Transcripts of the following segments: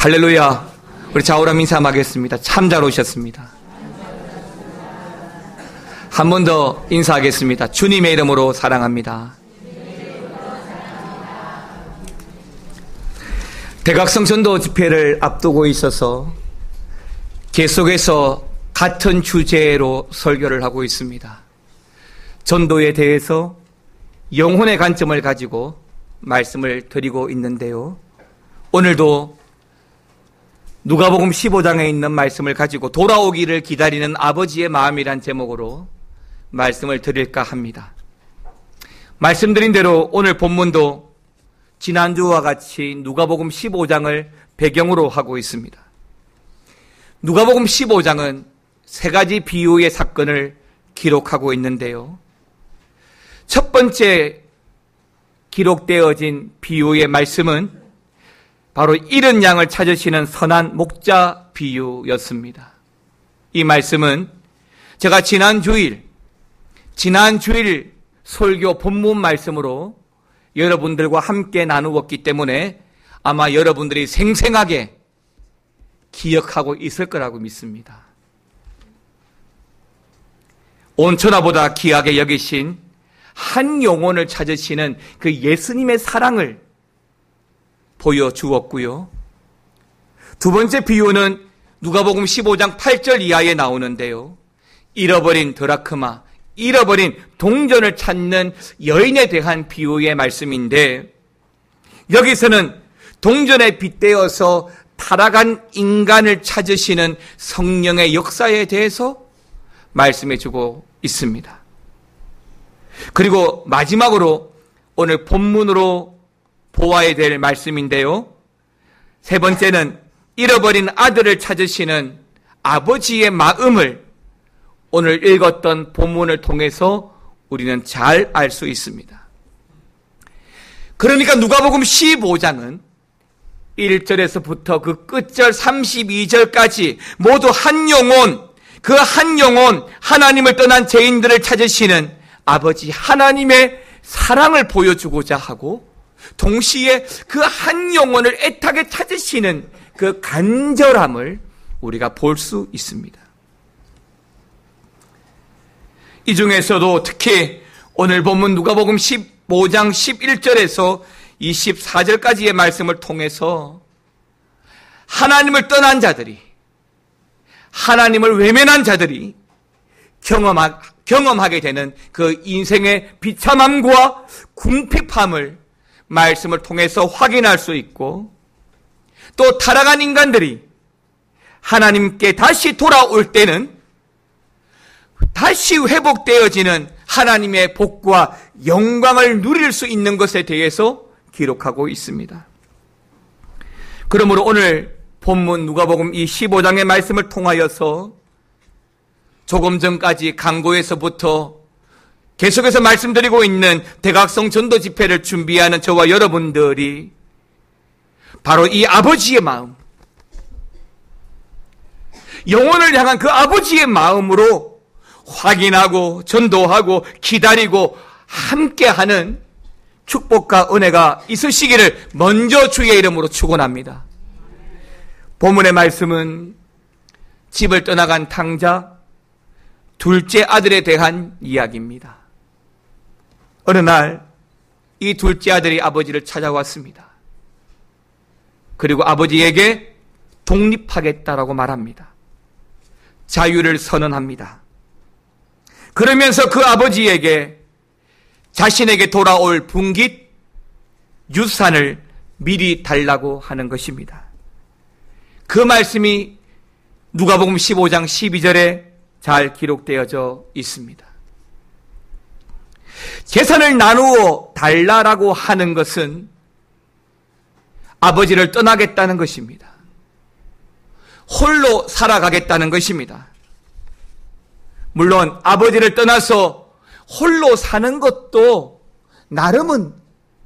할렐루야. 우리 좌우람 인사하겠습니다. 참 잘 오셨습니다. 한 번 더 인사하겠습니다. 주님의 이름으로 사랑합니다. 대각성 전도 집회를 앞두고 있어서 계속해서 같은 주제로 설교를 하고 있습니다. 전도에 대해서 영혼의 관점을 가지고 말씀을 드리고 있는데요. 오늘도 누가복음 15장에 있는 말씀을 가지고 돌아오기를 기다리는 아버지의 마음이란 제목으로 말씀을 드릴까 합니다. 말씀드린 대로 오늘 본문도 지난주와 같이 누가복음 15장을 배경으로 하고 있습니다. 누가복음 15장은 세 가지 비유의 사건을 기록하고 있는데요. 첫 번째 기록되어진 비유의 말씀은 바로 잃은 양을 찾으시는 선한 목자 비유였습니다. 이 말씀은 제가 지난 주일 설교 본문 말씀으로 여러분들과 함께 나누었기 때문에 아마 여러분들이 생생하게 기억하고 있을 거라고 믿습니다. 온 천하보다 귀하게 여기신 한 영혼을 찾으시는 그 예수님의 사랑을 보여주었고요. 두 번째 비유는 누가복음 15장 8절 이하에 나오는데요. 잃어버린 드라크마, 잃어버린 동전을 찾는 여인에 대한 비유의 말씀인데, 여기서는 동전에 빗대어서 타락한 인간을 찾으시는 성령의 역사에 대해서 말씀해 주고 있습니다. 그리고 마지막으로 오늘 본문으로 보아야 될 말씀인데요. 세 번째는 잃어버린 아들을 찾으시는 아버지의 마음을 오늘 읽었던 본문을 통해서 우리는 잘 알 수 있습니다. 그러니까 누가복음 15장은 1절에서부터 그 끝절 32절까지 모두 한 영혼, 그 한 영혼, 하나님을 떠난 죄인들을 찾으시는 아버지 하나님의 사랑을 보여주고자 하고, 동시에 그 한 영혼을 애타게 찾으시는 그 간절함을 우리가 볼 수 있습니다. 이 중에서도 특히 오늘 본문 누가복음 15장 11절에서 24절까지의 말씀을 통해서 하나님을 떠난 자들이, 하나님을 외면한 자들이 경험하게 되는 그 인생의 비참함과 궁핍함을 말씀을 통해서 확인할 수 있고, 또 타락한 인간들이 하나님께 다시 돌아올 때는 다시 회복되어지는 하나님의 복과 영광을 누릴 수 있는 것에 대해서 기록하고 있습니다. 그러므로 오늘 본문 누가복음 이 15장의 말씀을 통하여서 조금 전까지 강고에서부터 계속해서 말씀드리고 있는 대각성 전도 집회를 준비하는 저와 여러분들이 바로 이 아버지의 마음, 영혼을 향한 그 아버지의 마음으로 확인하고 전도하고 기다리고 함께하는 축복과 은혜가 있으시기를 먼저 주의 이름으로 축원합니다. 본문의 말씀은 집을 떠나간 탕자 둘째 아들에 대한 이야기입니다. 어느 날 이 둘째 아들이 아버지를 찾아왔습니다. 그리고 아버지에게 독립하겠다라고 말합니다. 자유를 선언합니다. 그러면서 그 아버지에게 자신에게 돌아올 분깃 유산을 미리 달라고 하는 것입니다. 그 말씀이 누가복음 15장 12절에 잘 기록되어져 있습니다. 재산을 나누어 달라라고 하는 것은 아버지를 떠나겠다는 것입니다. 홀로 살아가겠다는 것입니다. 물론 아버지를 떠나서 홀로 사는 것도 나름은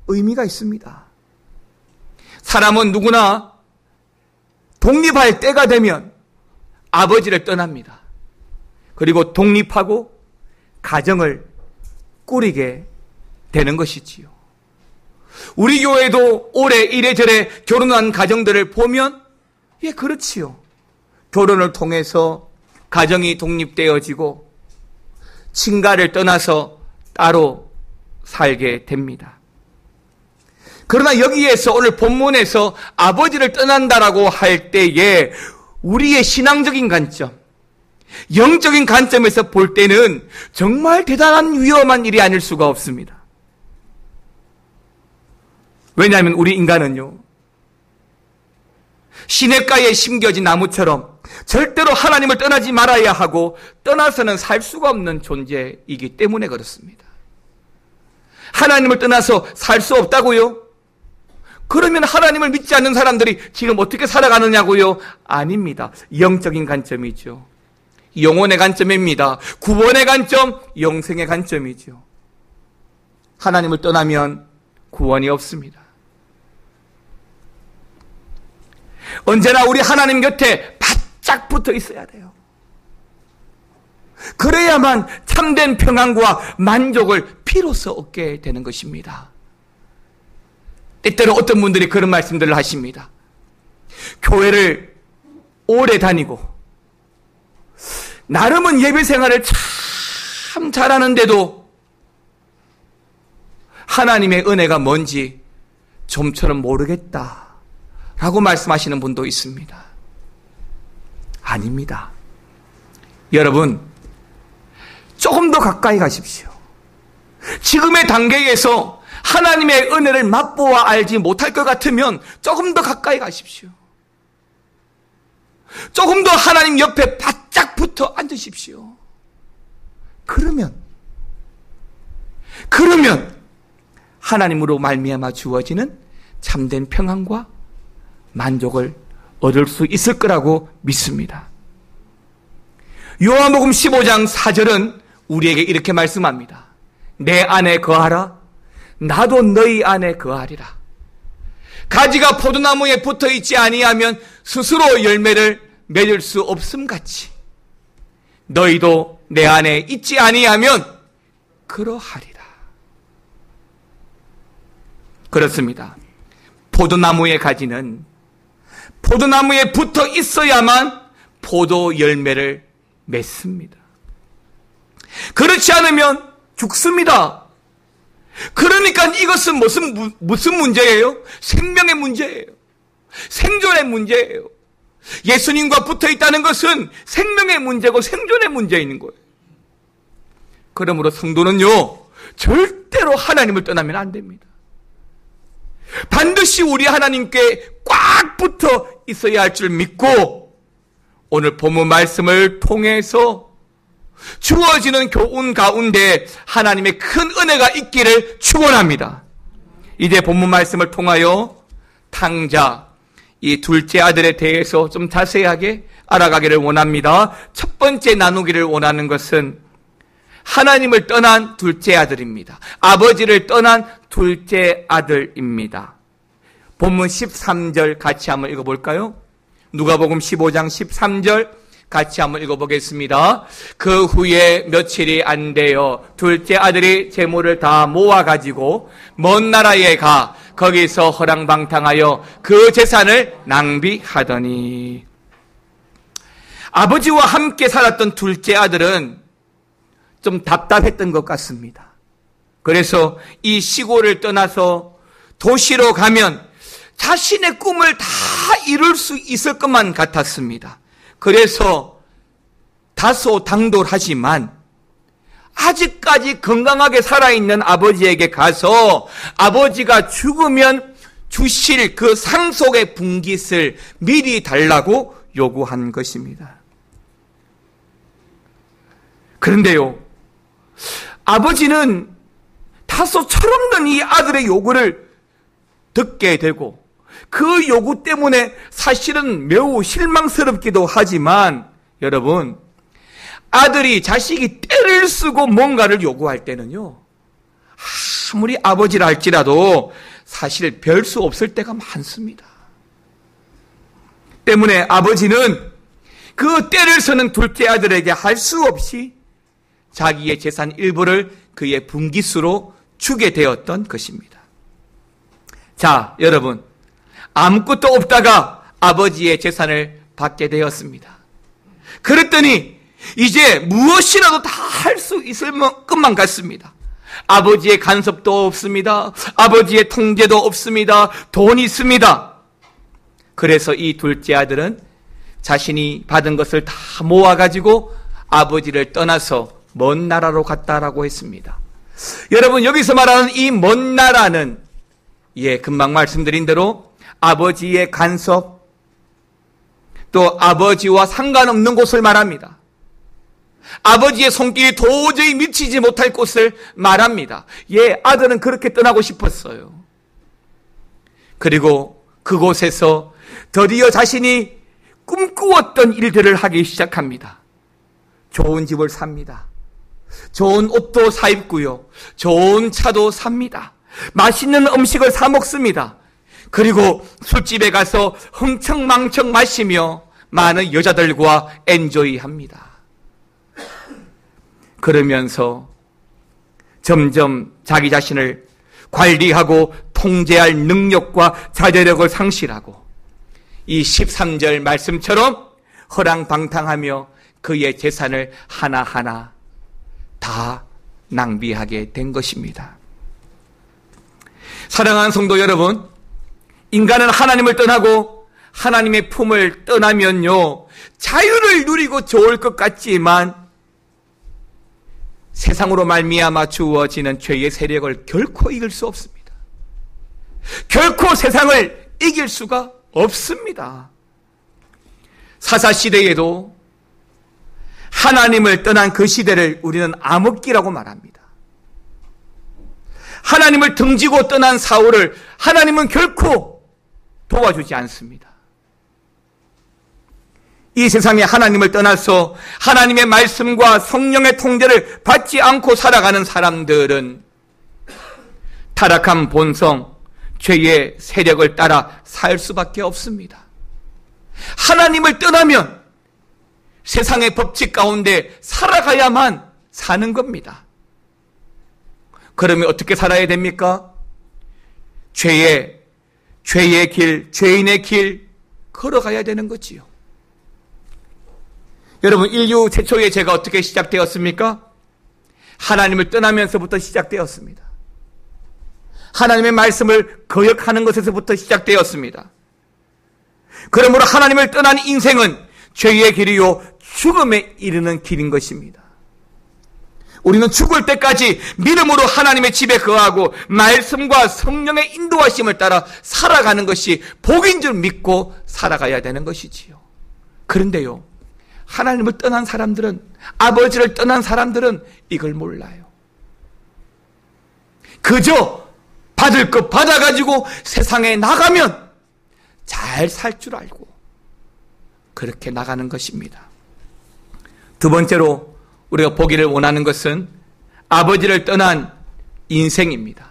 의미가 있습니다. 사람은 누구나 독립할 때가 되면 아버지를 떠납니다. 그리고 독립하고 가정을 꾸리게 되는 것이지요. 우리 교회도 올해 이래저래 결혼한 가정들을 보면 예, 그렇지요. 결혼을 통해서 가정이 독립되어지고 친가를 떠나서 따로 살게 됩니다. 그러나 여기에서 오늘 본문에서 아버지를 떠난다라고 할 때에 우리의 신앙적인 관점, 영적인 관점에서 볼 때는 정말 대단한 위험한 일이 아닐 수가 없습니다. 왜냐하면 우리 인간은요, 시냇가에 심겨진 나무처럼 절대로 하나님을 떠나지 말아야 하고 떠나서는 살 수가 없는 존재이기 때문에 그렇습니다. 하나님을 떠나서 살 수 없다고요? 그러면 하나님을 믿지 않는 사람들이 지금 어떻게 살아가느냐고요? 아닙니다. 영적인 관점이죠. 영혼의 관점입니다. 구원의 관점, 영생의 관점이죠. 하나님을 떠나면 구원이 없습니다. 언제나 우리 하나님 곁에 바짝 붙어 있어야 돼요. 그래야만 참된 평안과 만족을 비로소 얻게 되는 것입니다. 때때로 어떤 분들이 그런 말씀들을 하십니다. 교회를 오래 다니고 나름은 예배 생활을 참 잘하는데도 하나님의 은혜가 뭔지 좀처럼 모르겠다라고 말씀하시는 분도 있습니다. 아닙니다. 여러분, 조금 더 가까이 가십시오. 지금의 단계에서 하나님의 은혜를 맛보아 알지 못할 것 같으면 조금 더 가까이 가십시오. 조금 더 하나님 옆에 바짝 붙어 앉으십시오. 그러면 하나님으로 말미암아 주어지는 참된 평안과 만족을 얻을 수 있을 거라고 믿습니다. 요한복음 15장 4절은 우리에게 이렇게 말씀합니다. 내 안에 거하라. 나도 너희 안에 거하리라. 가지가 포도나무에 붙어있지 아니하면 스스로 열매를 맺을 수 없음같이 너희도 내 안에 있지 아니하면 그러하리라. 그렇습니다. 포도나무의 가지는 포도나무에 붙어 있어야만 포도 열매를 맺습니다. 그렇지 않으면 죽습니다. 그러니까 이것은 무슨 문제예요? 생명의 문제예요. 생존의 문제예요. 예수님과 붙어 있다는 것은 생명의 문제고 생존의 문제인 거예요. 그러므로 성도는요, 절대로 하나님을 떠나면 안 됩니다. 반드시 우리 하나님께 꽉 붙어 있어야 할 줄 믿고 오늘 본문 말씀을 통해서 주어지는 교훈 가운데 하나님의 큰 은혜가 있기를 축원합니다. 이제 본문 말씀을 통하여 탕자, 이 둘째 아들에 대해서 좀 자세하게 알아가기를 원합니다. 첫 번째 나누기를 원하는 것은 하나님을 떠난 둘째 아들입니다. 아버지를 떠난 둘째 아들입니다. 본문 13절 같이 한번 읽어볼까요? 누가복음 15장 13절 같이 한번 읽어보겠습니다. 그 후에 며칠이 안 되어 둘째 아들이 재물을 다 모아가지고 먼 나라에 가 거기서 허랑방탕하여 그 재산을 낭비하더니, 아버지와 함께 살았던 둘째 아들은 좀 답답했던 것 같습니다. 그래서 이 시골을 떠나서 도시로 가면 자신의 꿈을 다 이룰 수 있을 것만 같았습니다. 그래서 다소 당돌하지만 아직까지 건강하게 살아있는 아버지에게 가서 아버지가 죽으면 주실 그 상속의 분깃을 미리 달라고 요구한 것입니다. 그런데요, 아버지는 다소 철없는 이 아들의 요구를 듣게 되고 그 요구 때문에 사실은 매우 실망스럽기도 하지만, 여러분, 아들이 자식이 떼를 쓰고 뭔가를 요구할 때는요, 아무리 아버지라 할지라도 사실 별 수 없을 때가 많습니다. 때문에 아버지는 그 떼를 쓰는 둘째 아들에게 할 수 없이 자기의 재산 일부를 그의 분깃으로 주게 되었던 것입니다. 자, 여러분, 아무것도 없다가 아버지의 재산을 받게 되었습니다. 그랬더니 이제 무엇이라도 다 할 수 있을 것만 같습니다. 아버지의 간섭도 없습니다. 아버지의 통제도 없습니다. 돈이 있습니다. 그래서 이 둘째 아들은 자신이 받은 것을 다 모아가지고 아버지를 떠나서 먼 나라로 갔다라고 했습니다. 여러분, 여기서 말하는 이 먼 나라는 금방 말씀드린 대로 아버지의 간섭, 또 아버지와 상관없는 곳을 말합니다. 아버지의 손길이 도저히 미치지 못할 곳을 말합니다. 아들은 그렇게 떠나고 싶었어요. 그리고 그곳에서 드디어 자신이 꿈꾸었던 일들을 하기 시작합니다. 좋은 집을 삽니다. 좋은 옷도 사 입고요. 좋은 차도 삽니다. 맛있는 음식을 사 먹습니다. 그리고 술집에 가서 흥청망청 마시며 많은 여자들과 엔조이합니다. 그러면서 점점 자기 자신을 관리하고 통제할 능력과 자제력을 상실하고 이 13절 말씀처럼 허랑방탕하며 그의 재산을 하나하나 다 낭비하게 된 것입니다. 사랑하는 성도 여러분, 인간은 하나님을 떠나고 하나님의 품을 떠나면요, 자유를 누리고 좋을 것 같지만 세상으로 말미암아 주어지는 죄의 세력을 결코 이길 수 없습니다. 결코 세상을 이길 수가 없습니다. 사사시대에도 하나님을 떠난 그 시대를 우리는 암흑기라고 말합니다. 하나님을 등지고 떠난 사울을 하나님은 결코 도와주지 않습니다. 이 세상에 하나님을 떠나서 하나님의 말씀과 성령의 통제를 받지 않고 살아가는 사람들은 타락한 본성, 죄의 세력을 따라 살 수밖에 없습니다. 하나님을 떠나면 세상의 법칙 가운데 살아가야만 사는 겁니다. 그러면 어떻게 살아야 됩니까? 죄의 길, 죄인의 길 걸어가야 되는 거지요. 여러분, 인류 최초의 죄가 어떻게 시작되었습니까? 하나님을 떠나면서부터 시작되었습니다. 하나님의 말씀을 거역하는 것에서부터 시작되었습니다. 그러므로 하나님을 떠난 인생은 죄의 길이요 죽음에 이르는 길인 것입니다. 우리는 죽을 때까지 믿음으로 하나님의 집에 거하고 말씀과 성령의 인도하심을 따라 살아가는 것이 복인 줄 믿고 살아가야 되는 것이지요. 그런데요, 하나님을 떠난 사람들은, 아버지를 떠난 사람들은 이걸 몰라요. 그저 받을 것 받아가지고 세상에 나가면 잘 살 줄 알고 그렇게 나가는 것입니다. 두 번째로 우리가 보기를 원하는 것은 아버지를 떠난 인생입니다.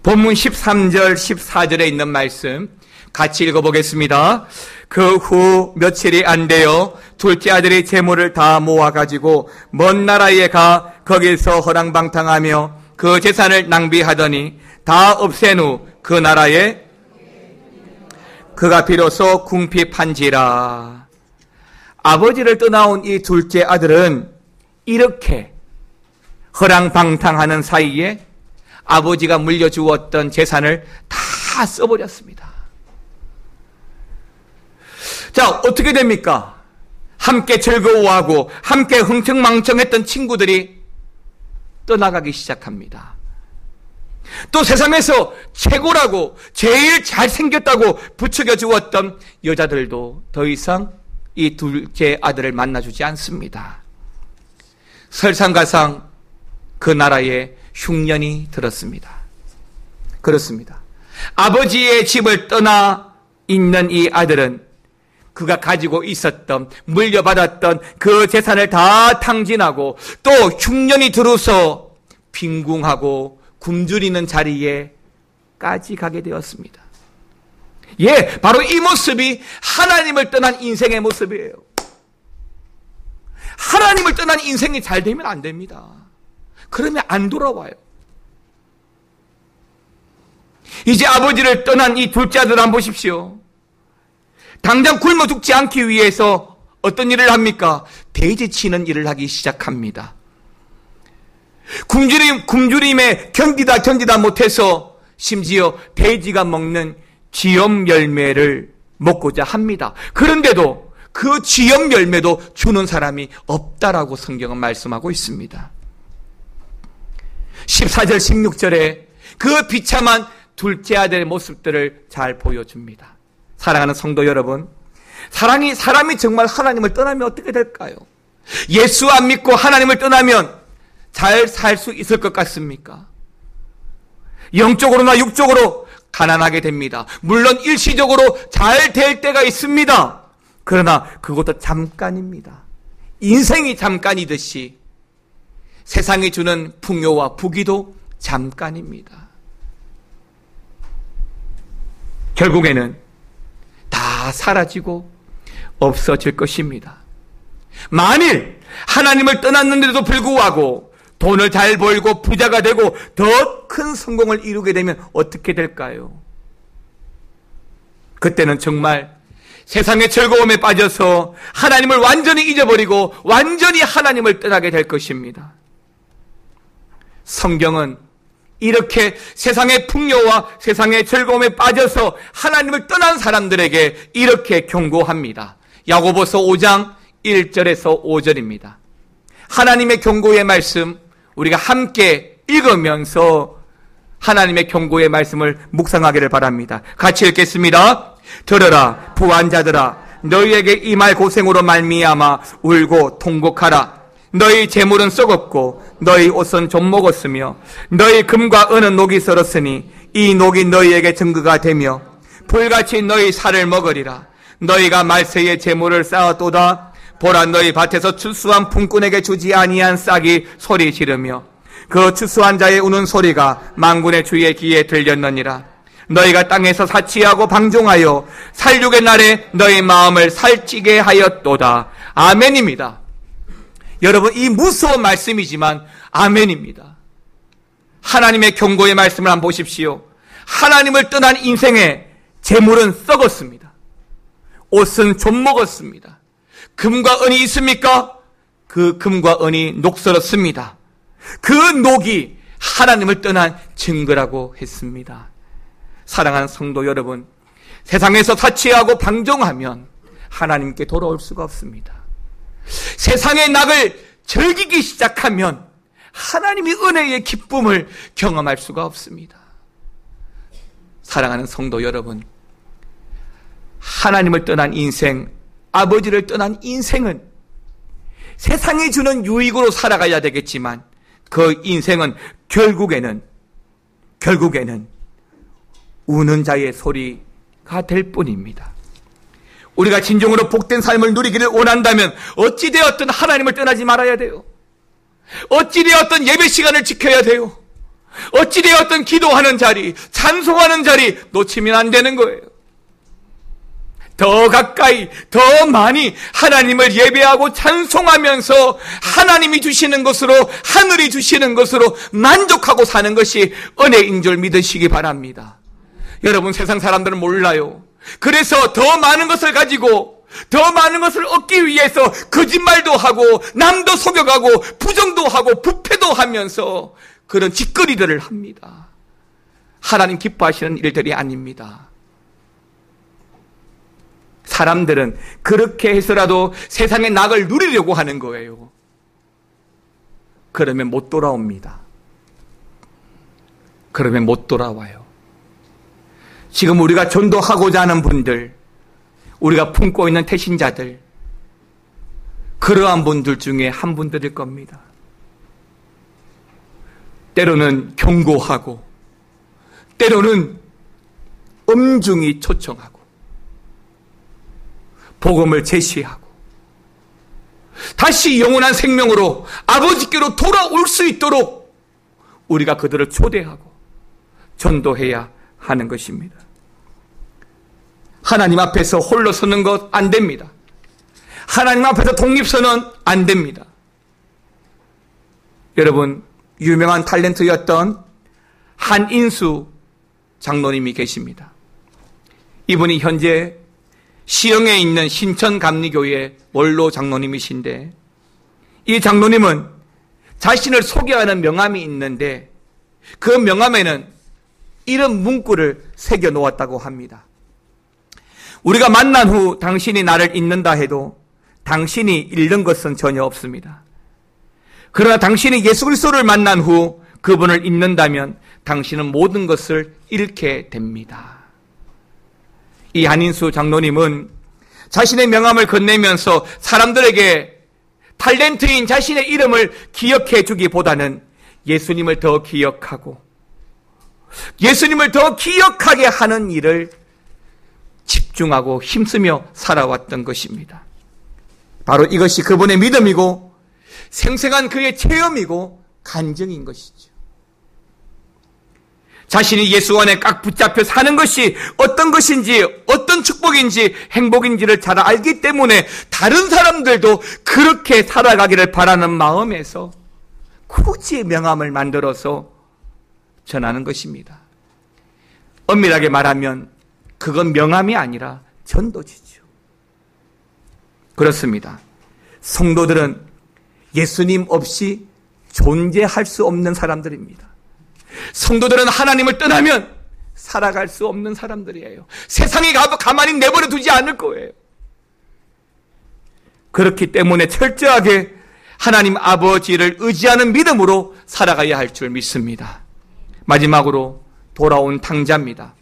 본문 13절, 14절에 있는 말씀 같이 읽어보겠습니다. 그 후 며칠이 안 되어 둘째 아들이 재물을 다 모아가지고 먼 나라에 가 거기서 허랑방탕하며 그 재산을 낭비하더니 다 없앤 후 그 나라에 그가 비로소 궁핍한지라. 아버지를 떠나온 이 둘째 아들은 이렇게 허랑방탕하는 사이에 아버지가 물려주었던 재산을 다 써버렸습니다. 자, 어떻게 됩니까? 함께 즐거워하고 함께 흥청망청했던 친구들이 떠나가기 시작합니다. 또 세상에서 최고라고 제일 잘생겼다고 부추겨 주었던 여자들도 더 이상 이 둘째 아들을 만나주지 않습니다. 설상가상 그 나라에 흉년이 들었습니다. 그렇습니다. 아버지의 집을 떠나 있는 이 아들은 그가 가지고 있었던, 물려받았던 그 재산을 다 탕진하고 또 흉년이 들어서 빈궁하고 굶주리는 자리에까지 가게 되었습니다. 바로 이 모습이 하나님을 떠난 인생의 모습이에요. 하나님을 떠난 인생이 잘 되면 안 됩니다. 그러면 안 돌아와요. 이제 아버지를 떠난 이 둘째 아들 한번 보십시오. 당장 굶어 죽지 않기 위해서 어떤 일을 합니까? 돼지 치는 일을 하기 시작합니다. 굶주림에 견디다 못해서 심지어 돼지가 먹는 쥐염 열매를 먹고자 합니다. 그런데도 그 쥐염 열매도 주는 사람이 없다라고 성경은 말씀하고 있습니다. 14절 16절에 그 비참한 둘째 아들의 모습들을 잘 보여줍니다. 사랑하는 성도 여러분, 사람이 정말 하나님을 떠나면 어떻게 될까요? 예수 안 믿고 하나님을 떠나면 잘 살 수 있을 것 같습니까? 영적으로나 육적으로 가난하게 됩니다. 물론 일시적으로 잘 될 때가 있습니다. 그러나 그것도 잠깐입니다. 인생이 잠깐이듯이 세상이 주는 풍요와 부귀도 잠깐입니다. 결국에는 다 사라지고 없어질 것입니다. 만일 하나님을 떠났는데도 불구하고 돈을 잘 벌고 부자가 되고 더 큰 성공을 이루게 되면 어떻게 될까요? 그때는 정말 세상의 즐거움에 빠져서 하나님을 완전히 잊어버리고 완전히 하나님을 떠나게 될 것입니다. 성경은 이렇게 세상의 풍요와 세상의 즐거움에 빠져서 하나님을 떠난 사람들에게 이렇게 경고합니다. 야고보서 5장 1절에서 5절입니다. 하나님의 경고의 말씀 우리가 함께 읽으면서 하나님의 경고의 말씀을 묵상하기를 바랍니다. 같이 읽겠습니다. 들으라 부한자들아, 너희에게 이 말 고생으로 말미암아 울고 통곡하라. 너희 재물은 썩었고 너희 옷은 좀 먹었으며 너희 금과 은은 녹이 썰었으니 이 녹이 너희에게 증거가 되며 불같이 너희 살을 먹으리라. 너희가 말세에 재물을 쌓았도다. 보라, 너희 밭에서 추수한 품꾼에게 주지 아니한 싹이 소리 지르며 그 추수한 자의 우는 소리가 만군의 주의 귀에 들렸느니라. 너희가 땅에서 사치하고 방종하여 살육의 날에 너희 마음을 살찌게 하였도다. 아멘입니다. 여러분, 이 무서운 말씀이지만 아멘입니다. 하나님의 경고의 말씀을 한번 보십시오. 하나님을 떠난 인생의 재물은 썩었습니다. 옷은 좀 먹었습니다. 금과 은이 있습니까? 그 금과 은이 녹슬었습니다. 그 녹이 하나님을 떠난 증거라고 했습니다. 사랑하는 성도 여러분, 세상에서 사치하고 방종하면 하나님께 돌아올 수가 없습니다. 세상의 낙을 즐기기 시작하면 하나님의 은혜의 기쁨을 경험할 수가 없습니다. 사랑하는 성도 여러분, 하나님을 떠난 인생, 아버지를 떠난 인생은 세상이 주는 유익으로 살아가야 되겠지만 그 인생은 결국에는 우는 자의 소리가 될 뿐입니다. 우리가 진정으로 복된 삶을 누리기를 원한다면 어찌되었든 하나님을 떠나지 말아야 돼요. 어찌되었든 예배 시간을 지켜야 돼요. 어찌되었든 기도하는 자리, 찬송하는 자리 놓치면 안 되는 거예요. 더 가까이, 더 많이 하나님을 예배하고 찬송하면서 하나님이 주시는 것으로, 하늘이 주시는 것으로 만족하고 사는 것이 은혜인 줄 믿으시기 바랍니다. 여러분, 세상 사람들은 몰라요. 그래서 더 많은 것을 가지고 더 많은 것을 얻기 위해서 거짓말도 하고 남도 속여가고 부정도 하고 부패도 하면서 그런 짓거리들을 합니다. 하나님 기뻐하시는 일들이 아닙니다. 사람들은 그렇게 해서라도 세상의 낙을 누리려고 하는 거예요. 그러면 못 돌아옵니다. 그러면 못 돌아와요. 지금 우리가 전도하고자 하는 분들, 우리가 품고 있는 태신자들, 그러한 분들 중에 한 분들일 겁니다. 때로는 경고하고, 때로는 엄중히 초청하고, 복음을 제시하고, 다시 영원한 생명으로 아버지께로 돌아올 수 있도록 우리가 그들을 초대하고 전도해야 하는 것입니다. 하나님 앞에서 홀로 서는 것 안 됩니다. 하나님 앞에서 독립서는 안 됩니다. 여러분, 유명한 탤런트였던 한인수 장로님이 계십니다. 이분이 현재 시흥에 있는 신천감리교회 원로 장로님이신데, 이 장로님은 자신을 소개하는 명함이 있는데 그 명함에는 이런 문구를 새겨 놓았다고 합니다. 우리가 만난 후 당신이 나를 잊는다 해도 당신이 잃는 것은 전혀 없습니다. 그러나 당신이 예수 그리스도를 만난 후 그분을 잊는다면 당신은 모든 것을 잃게 됩니다. 이 한인수 장로님은 자신의 명함을 건네면서 사람들에게 탤런트인 자신의 이름을 기억해 주기보다는 예수님을 더 기억하고 예수님을 더 기억하게 하는 일을 집중하고 힘쓰며 살아왔던 것입니다. 바로 이것이 그분의 믿음이고 생생한 그의 체험이고 간증인 것이죠. 자신이 예수 안에 꽉 붙잡혀 사는 것이 어떤 것인지, 어떤 축복인지, 행복인지를 잘 알기 때문에 다른 사람들도 그렇게 살아가기를 바라는 마음에서 굳이 명함을 만들어서 전하는 것입니다. 엄밀하게 말하면 그건 명함이 아니라 전도지죠. 그렇습니다. 성도들은 예수님 없이 존재할 수 없는 사람들입니다. 성도들은 하나님을 떠나면 살아갈 수 없는 사람들이에요. 세상이 가만히 내버려 두지 않을 거예요. 그렇기 때문에 철저하게 하나님 아버지를 의지하는 믿음으로 살아가야 할 줄 믿습니다. 마지막으로 돌아온 탕자입니다.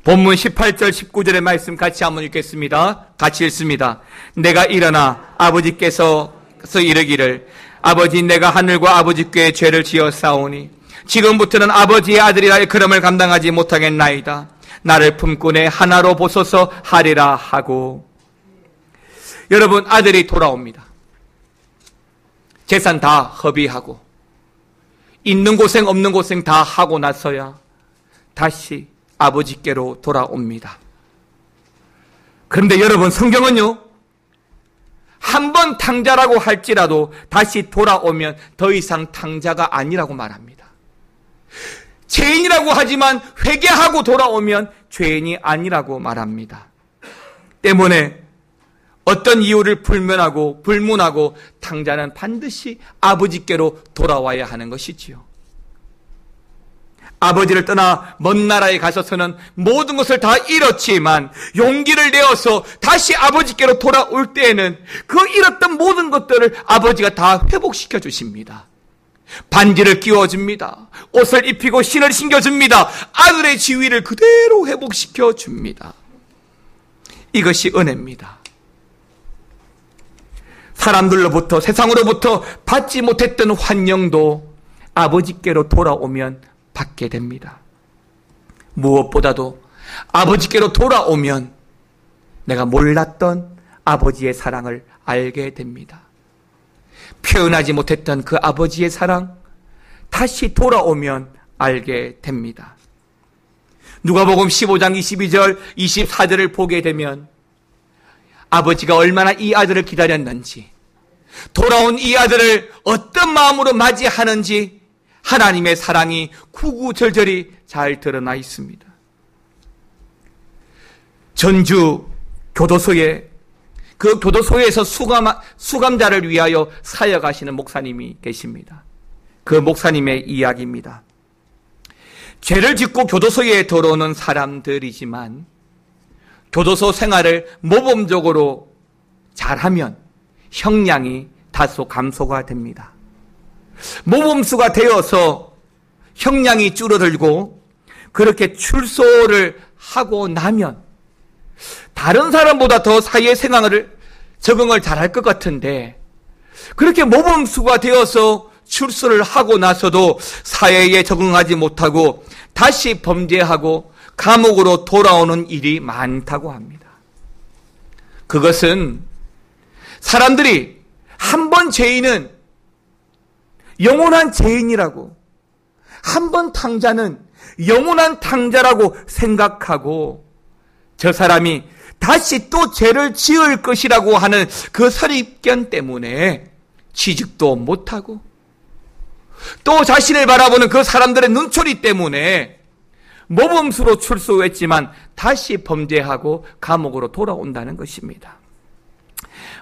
본문 18절 19절의 말씀 같이 한번 읽겠습니다. 같이 읽습니다. 내가 일어나 아버지께서 이르기를 아버지 내가 하늘과 아버지께 죄를 지어 싸우니 지금부터는 아버지의 아들이라 그럼을 감당하지 못하겠나이다. 나를 품고 내 하나로 보소서 하리라 하고. 여러분, 아들이 돌아옵니다. 재산 다 허비하고 있는 고생 없는 고생 다 하고 나서야 다시 아버지께로 돌아옵니다. 그런데 여러분, 성경은요, 한 번 탕자라고 할지라도 다시 돌아오면 더 이상 탕자가 아니라고 말합니다. 죄인이라고 하지만 회개하고 돌아오면 죄인이 아니라고 말합니다. 때문에 어떤 이유를 불문하고 탕자는 반드시 아버지께로 돌아와야 하는 것이지요. 아버지를 떠나 먼 나라에 가서서는 모든 것을 다 잃었지만 용기를 내어서 다시 아버지께로 돌아올 때에는 그 잃었던 모든 것들을 아버지가 다 회복시켜 주십니다. 반지를 끼워줍니다. 옷을 입히고 신을 신겨줍니다. 아들의 지위를 그대로 회복시켜 줍니다. 이것이 은혜입니다. 사람들로부터, 세상으로부터 받지 못했던 환영도 아버지께로 돌아오면 받게 됩니다. 무엇보다도 아버지께로 돌아오면 내가 몰랐던 아버지의 사랑을 알게 됩니다. 표현하지 못했던 그 아버지의 사랑, 다시 돌아오면 알게 됩니다. 누가복음 15장 22절, 24절을 보게 되면 아버지가 얼마나 이 아들을 기다렸는지, 돌아온 이 아들을 어떤 마음으로 맞이하는지 하나님의 사랑이 구구절절히 잘 드러나 있습니다. 전주 교도소에 그 교도소에서 수감자를 위하여 사역하시는 목사님이 계십니다. 그 목사님의 이야기입니다. 죄를 짓고 교도소에 들어오는 사람들이지만 교도소 생활을 모범적으로 잘하면 형량이 다소 감소가 됩니다. 모범수가 되어서 형량이 줄어들고 그렇게 출소를 하고 나면 다른 사람보다 더 사회생활을 적응을 잘할 것 같은데 그렇게 모범수가 되어서 출소를 하고 나서도 사회에 적응하지 못하고 다시 범죄하고 감옥으로 돌아오는 일이 많다고 합니다. 그것은 사람들이 한 번 죄인은 영원한 죄인이라고, 한 번 탕자는 영원한 탕자라고 생각하고 저 사람이 다시 또 죄를 지을 것이라고 하는 그 선입견 때문에 취직도 못하고 또 자신을 바라보는 그 사람들의 눈초리 때문에 모범수로 출소했지만 다시 범죄하고 감옥으로 돌아온다는 것입니다.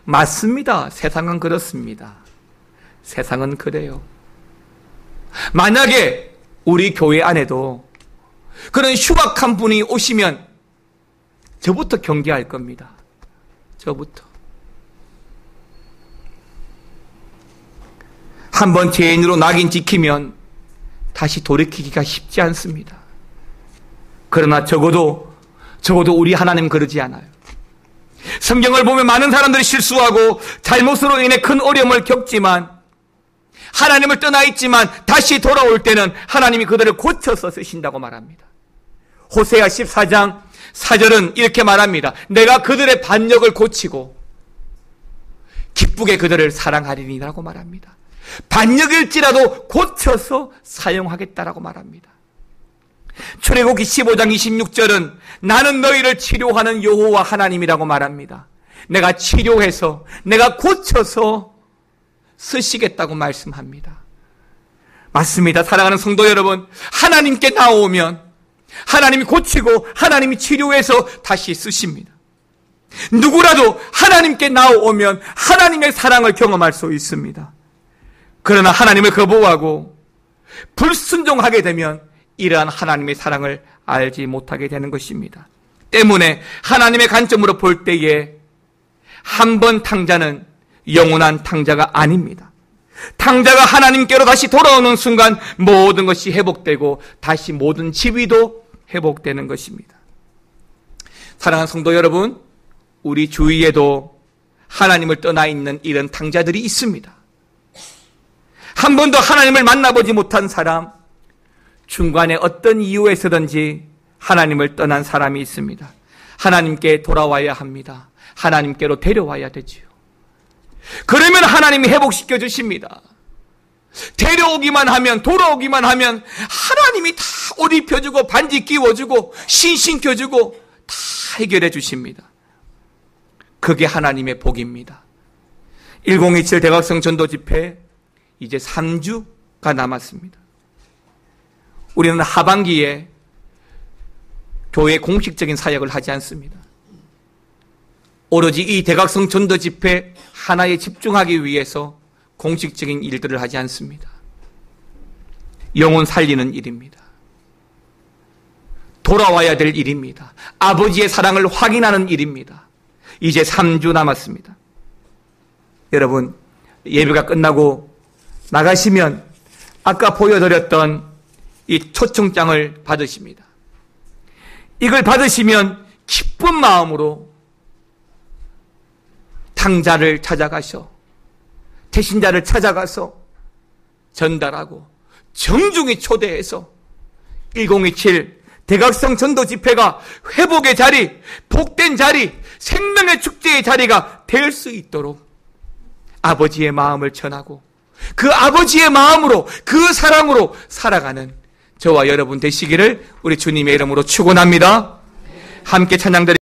맞습니다. 세상은 그렇습니다. 세상은 그래요. 만약에 우리 교회 안에도 그런 흉악한 분이 오시면 저부터 경계할 겁니다. 저부터. 한번 죄인으로 낙인 찍히면 다시 돌이키기가 쉽지 않습니다. 그러나 적어도 우리 하나님 그러지 않아요. 성경을 보면 많은 사람들이 실수하고 잘못으로 인해 큰 어려움을 겪지만, 하나님을 떠나 있지만 다시 돌아올 때는 하나님이 그들을 고쳐서 쓰신다고 말합니다. 호세아 14장 4절은 이렇게 말합니다. 내가 그들의 반역을 고치고 기쁘게 그들을 사랑하리니라고 말합니다. 반역일지라도 고쳐서 사용하겠다라고 말합니다. 출애굽기 15장 26절은 나는 너희를 치료하는 여호와 하나님이라고 말합니다. 내가 치료해서, 내가 고쳐서 쓰시겠다고 말씀합니다. 맞습니다. 사랑하는 성도 여러분, 하나님께 나오면 하나님이 고치고 하나님이 치료해서 다시 쓰십니다. 누구라도 하나님께 나오면 하나님의 사랑을 경험할 수 있습니다. 그러나 하나님을 거부하고 불순종하게 되면 이러한 하나님의 사랑을 알지 못하게 되는 것입니다. 때문에 하나님의 관점으로 볼 때에 한 번 탕자는 영원한 탕자가 아닙니다. 탕자가 하나님께로 다시 돌아오는 순간 모든 것이 회복되고 다시 모든 지위도 회복되는 것입니다. 사랑하는 성도 여러분, 우리 주위에도 하나님을 떠나 있는 이런 탕자들이 있습니다. 한 번도 하나님을 만나보지 못한 사람, 중간에 어떤 이유에서든지 하나님을 떠난 사람이 있습니다. 하나님께 돌아와야 합니다. 하나님께로 데려와야 되지요. 그러면 하나님이 회복시켜 주십니다. 데려오기만 하면, 돌아오기만 하면 하나님이 다 옷 입혀주고 반지 끼워주고 신신 켜주고 다 해결해 주십니다. 그게 하나님의 복입니다. 1027 대각성 전도 집회 이제 3주가 남았습니다. 우리는 하반기에 교회 공식적인 사역을 하지 않습니다. 오로지 이 대각성 전도 집회 하나에 집중하기 위해서 공식적인 일들을 하지 않습니다. 영혼 살리는 일입니다. 돌아와야 될 일입니다. 아버지의 사랑을 확인하는 일입니다. 이제 3주 남았습니다. 여러분, 예배가 끝나고 나가시면 아까 보여드렸던 이 초청장을 받으십니다. 이걸 받으시면 기쁜 마음으로 탕자를 찾아가서, 태신자를 찾아가서 전달하고 정중히 초대해서 1027 대각성 전도 집회가 회복의 자리, 복된 자리, 생명의 축제의 자리가 될 수 있도록 아버지의 마음을 전하고 그 아버지의 마음으로, 그 사랑으로 살아가는 저와 여러분 되시기를 우리 주님의 이름으로 축원합니다. 함께 찬양드립니다.